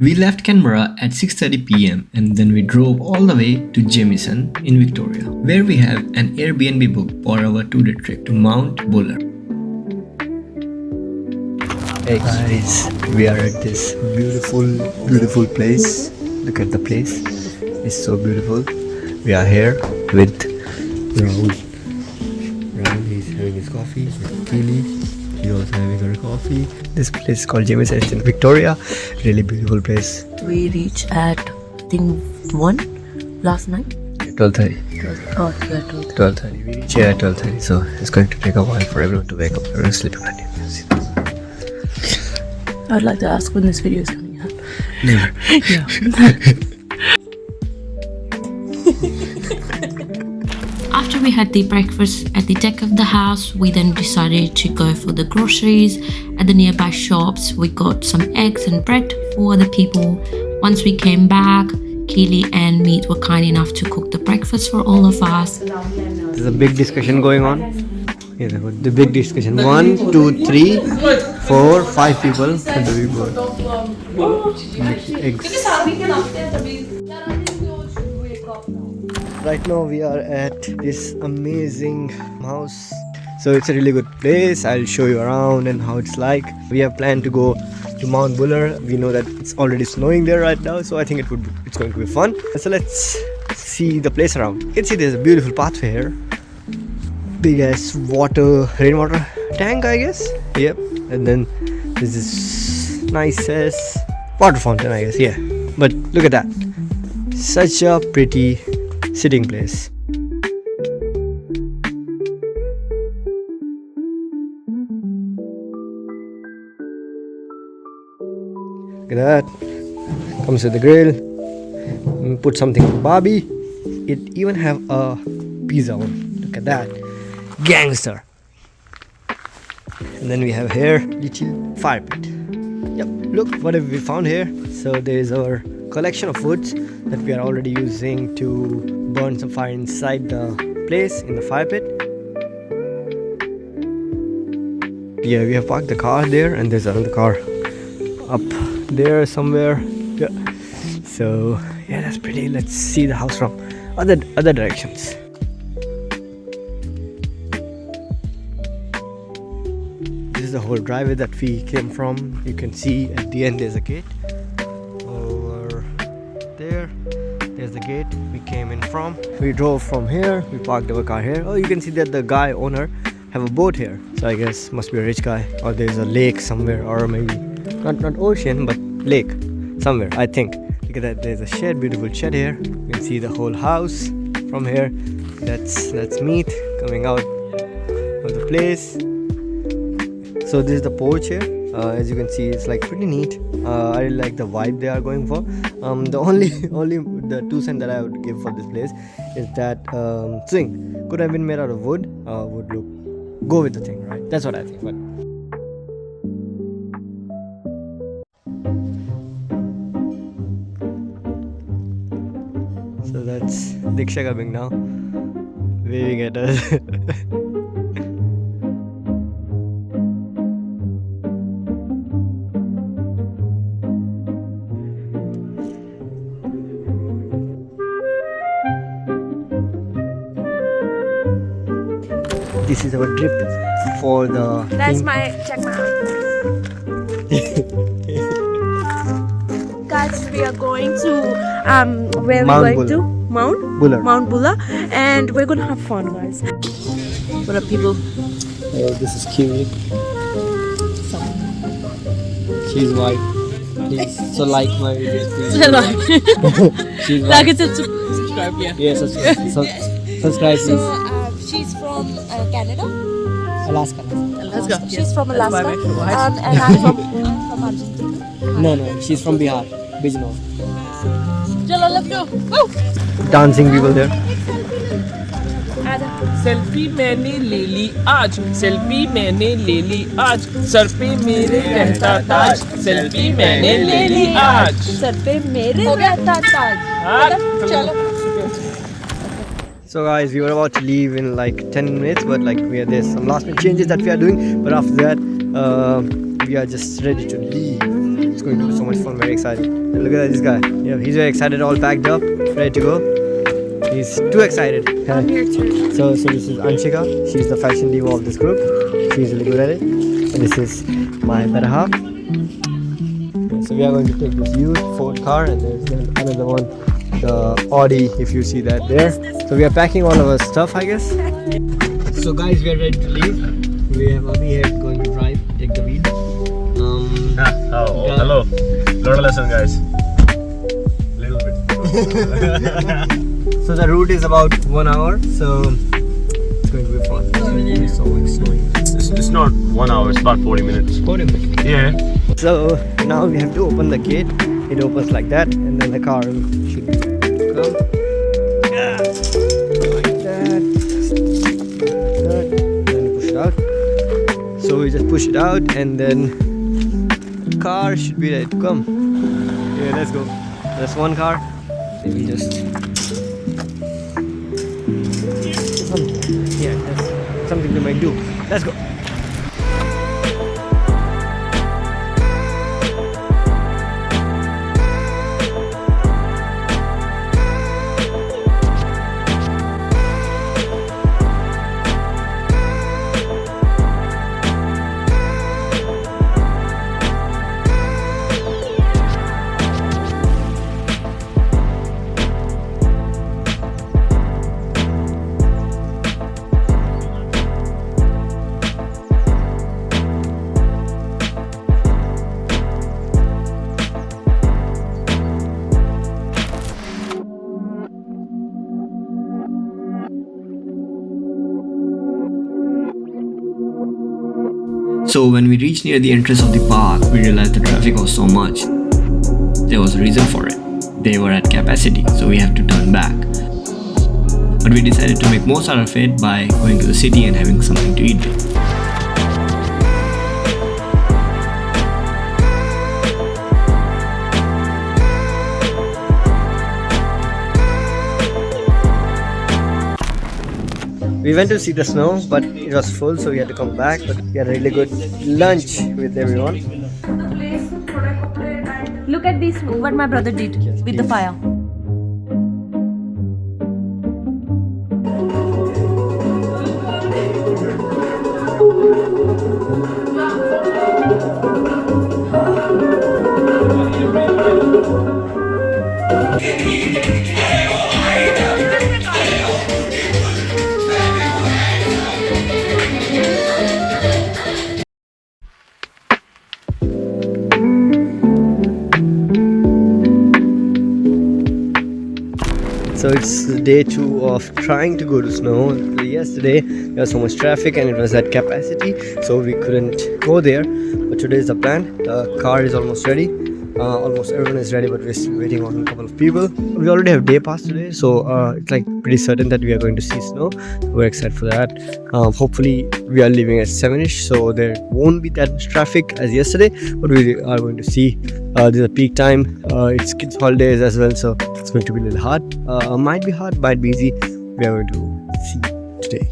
We left Canberra at 6:30 p.m. and then we drove all the way to Jamieson in Victoria, where we have an Airbnb booked for our 2-day trip to Mount Buller. Hey guys, we are at this beautiful place. Look at the place, it's so beautiful. We are here with Rahul. Rahul is having his coffee with Keely. She also having her coffee. This place is called Jamieson. It's in Victoria. Really beautiful place. We reached at I think 1 last night. 12:30. 12:30. 12:30. We reached here at 12:30. So it's going to take a while for everyone to wake up. Everyone's sleeping already. I'd like to ask when this video is coming out. Never. Yeah. After we had the breakfast at the deck of the house, we then decided to go for the groceries at the nearby shops. We got some eggs and bread for the people. Once we came back, Keely and Meet were kind enough to cook the breakfast for all of us. There's a big discussion going on. Yeah, the big discussion. 1, 2, 3, 4, 5 people. And the big board. Eggs. Right now we are at this amazing house. So it's a really good place. I'll show you around and how it's like. We have planned to go to Mount Buller. We know that it's already snowing there right now, so I think it's going to be fun. So let's see the place around. You can see there's a beautiful pathway here. Big ass rainwater tank, I guess. Yep. And then there's this nice ass water fountain, I guess. Yeah. But look at that. Such a pretty sitting place. Look at that. Comes with the grill. Put something on Barbie. It even have a pizza oven. Look at that. Gangster. And then we have here little fire pit. Yep. Look what have we found here. So there is our collection of woods that we are already using to burn some fire inside the place in the fire pit. Yeah, we have parked the car there and there's another car up there somewhere. Yeah. So yeah, that's pretty. Let's see the house from other directions. This is the whole driveway that we came from. You can see at the end there's a gate. Over there, there's the gate we came in from. We drove from here. We parked our car here. Oh, you can see that the guy owner have a boat here. So I guess must be a rich guy, or there's a lake somewhere, or maybe not ocean but lake somewhere, I think. Look at that, there's a shed, beautiful shed here. You can see the whole house from here. That's Meat coming out of the place. So this is the porch here. As you can see, it's like pretty neat. I really like the vibe they are going for. The only the 2 cents that I would give for this place is that swing could have been made out of wood. Would go with the thing, right? That's what I think. But so that's Diksha coming now, waving at us. This is our drip for the. That's thing. check my out. Guys, we are going to where Mount we going Buller. to Mount Buller, and we're gonna have fun, guys. What up, people? This is Kiwi. She's white. Please, so like my videos, please. She's white. Like and subscribe, yeah. Yes, subscribe, please. She's from Canada. Alaska. She's from Alaska, and I'm from Argentina. No, she's from Bihar. Bijnor. Chalo, let's go. Woo! Dancing people there. Selfie मैंने ले ली आज, selfie मैंने ले ली आज, sir पे मेरे रहता ताज, selfie मैंने ले ली आज, सर पे मेरे रहता ताज. चलो. So guys, we were about to leave in like 10 minutes, but like there's some last minute changes that we are doing. But after that, we are just ready to leave. It's going to be so much fun. Very excited. And look at this guy. Yeah, he's very excited, all packed up, ready to go. He's too excited. I'm here too. So this is Anshika. She's the fashion diva of this group. She's really good at it. And this is my better half. So we are going to take this used Ford car, and there's another one, the Audi, if you see that there. So we are packing all of our stuff, I guess. So guys, we are ready to leave. We have Abhi here going to drive, take the wheel. Hello. Not a lesson, guys. Little bit. So the route is about 1 hour, so it's going to be fun. It's going to be so much snowing. It's not 1 hour, it's about 40 minutes. 40 minutes. Yeah. So now we have to open the gate. It opens like that, and then the car should come. Yeah. Like that. Then push it out. So we just push it out, and then the car should be ready to come. Yeah, let's go. There's one car. Let me just. Yeah, that's something we might do. Let's go. So when we reached near the entrance of the park, we realized the traffic was so much. There was a reason for it. They were at capacity, so we have to turn back. But we decided to make most out of it by going to the city and having something to eat there. We went to see the snow, but it was full, so we had to come back. But we had a really good lunch with everyone. Look at this, what my brother did with the fire. So it's day 2 of trying to go to snow. Yesterday there was so much traffic and it was at capacity, so we couldn't go there. But today is the plan. The car is almost ready. Almost everyone is ready, but we're still waiting on a couple of people. We already have day pass today, so it's like pretty certain that we are going to see snow. We're excited for that. Hopefully we are leaving at 7ish, so there won't be that much traffic as yesterday, but we are going to see. This is a peak time. It's kids holidays as well, so it's going to be a little hard. Might be hard, might be easy. We are going to see today.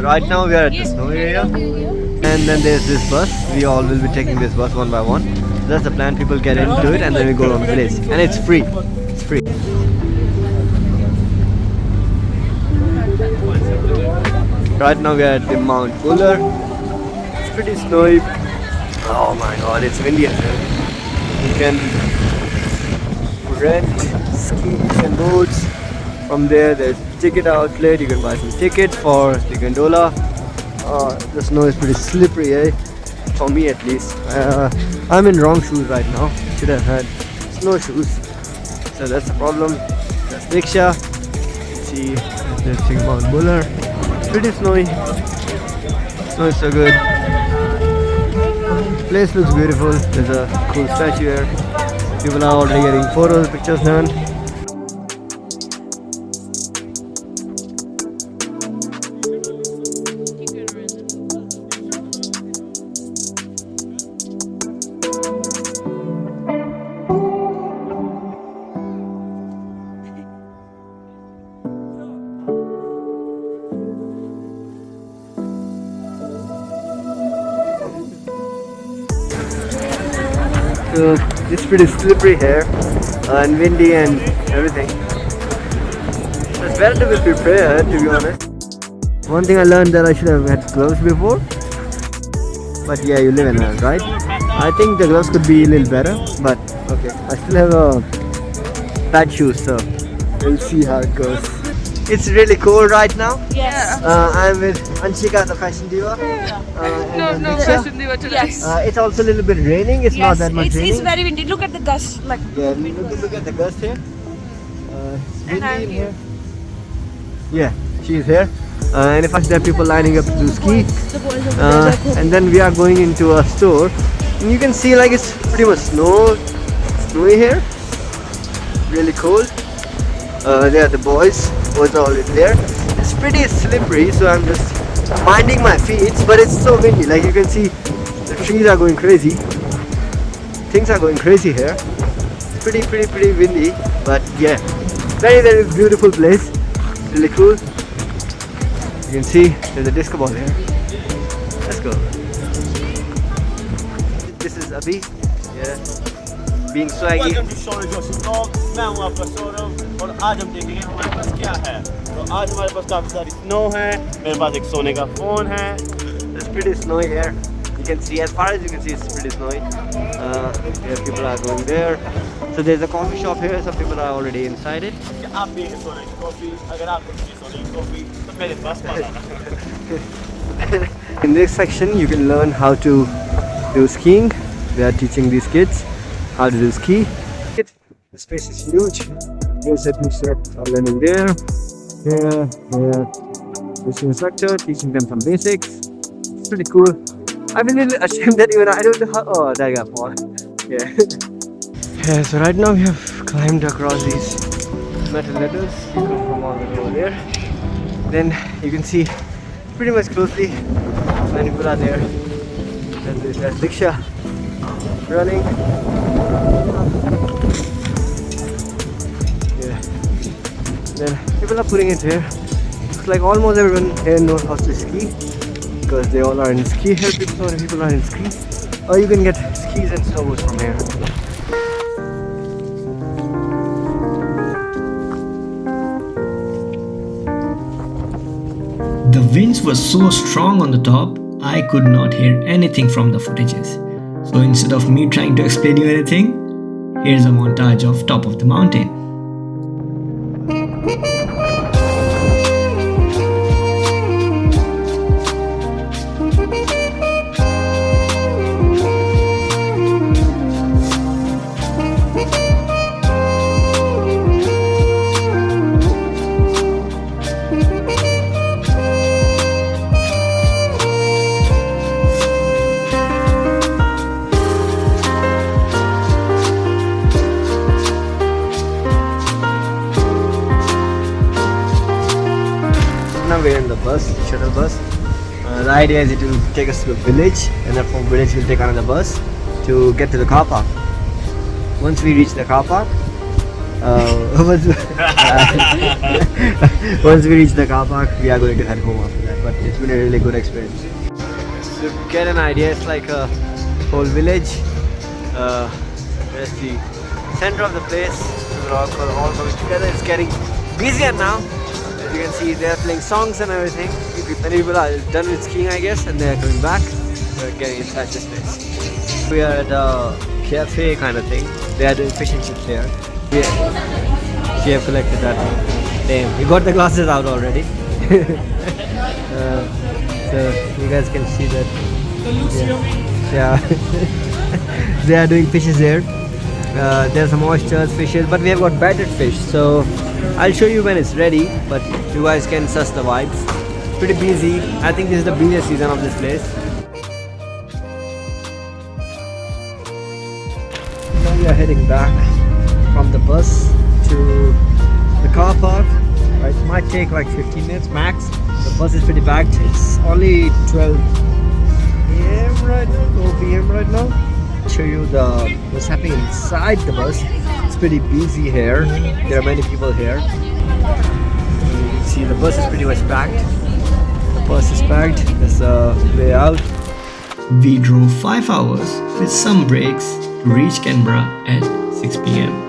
Right now we are at the snow area, and then there's this bus. We all will be taking this bus one by one. That's the plan. People get into it and then we go on the village, and it's free. It's free. Right now we are at the Mount Buller. It's pretty snowy. Oh my god, it's windy as well. You can rent skis and boats. From there, there's ticket outlet. You can buy some tickets for the gondola. The snow is pretty slippery, eh? For me at least. I'm in wrong shoes right now. Should have had snow shoes. So that's the problem. That's rickshaw. See, there's Mount Buller. pretty snowy. Snow is so good. Place looks beautiful. There's a cool statue here. People are already getting photos, pictures done. So it's pretty slippery here and windy and everything. So it's better to be prepared, to be honest. One thing I learned that I should have had gloves before. But yeah, you live and learn, right? I think the gloves could be a little better, but okay. I still have a bad shoes, so we'll see how it goes. It's really cold right now. Yes. I'm with Anshika, the fashion diva. No fashion diva today. Yes. It's also a little bit raining. It's not that much raining. It's very windy. Look at the gust. Like Yeah, look at the gust here. It's windy I'm in here. Yeah, she's here. And if there are people lining up to ski, and then we are going into a store, and you can see like it's pretty much snowy here. Really cold. There are the boys. Boys are already there. It's pretty slippery, so I'm just minding my feet. But it's so windy. Like you can see, the trees are going crazy. Things are going crazy here. It's pretty windy. But yeah, very beautiful place. Really cool. You can see there's a disco ball here. Let's go. This is Abhi. Yeah. Being swaggy. Welcome to Shona Joshi Vlog. मैं हूँ आपका सौरभ और आज हम देखेंगे हमारे पास क्या है. तो आज हमारे पास काफी सारी स्नो है. मेरे पास एक सोने का फोन है. It's pretty snowy here. You can see, as far as you can see, it's pretty snowy. There people are going there. So there's a coffee shop here. Some people are already inside it. कि आप भी सोने की coffee. अगर आपको चाहिए सोने की कॉफी तो मेरे पास पाना. In this section, you can learn how to do skiing. They are teaching these kids how to do ski. The space is huge. There's a teacher learning there. Here, this instructor teaching them some basics. It's pretty cool. I've been a little ashamed that even I don't know how. Oh, that got fall. Yeah. So right now we have climbed across these metal ladders. You come from all the way over there. Then you can see pretty much closely many people are there. There's Diksha running. Yeah. Then people are putting it here. Looks like almost everyone here knows how to ski because they all are in ski here. People are in ski. Or you can get skis and snowboards from here. The winds were so strong on the top, I could not hear anything from the footages. So instead of me trying to explain you anything, here's a montage of top of the mountain. Now we're in the bus, shuttle bus. The idea is it will take us to a village, and then from village we'll take another bus to get to the car park. Once we reach the car park, once we reach the car park, we are going to head home after that. But it's been a really good experience. To get an idea, it's like a whole village. There's the center of the place. We're all coming together. It's getting busier now. As you can see, they are playing songs and everything. Many people are done with skiing, I guess, and they are coming back. We're getting inside this place. We are at a cafe kind of thing. They are doing fish and chips here. Yeah. She have collected that. Damn, you got the glasses out already. So you guys can see that. Yeah. They are doing fishes there. There's some oysters, fishes, but we have got battered fish. So I'll show you when it's ready, but you guys can suss the vibes. pretty busy. I think this is the busiest season of this place. Now we are heading back from the bus to the car park. Right, it might take like 15 minutes max. The bus is pretty packed. It's only 12 a.m. right now, 12 p.m. right now. I'll show you what's happening inside the bus. It's pretty busy here. There are many people here. You can see the bus is pretty much packed. The bus is packed. There's a way out. We drove 5 hours with some breaks to reach Canberra at 6 p.m.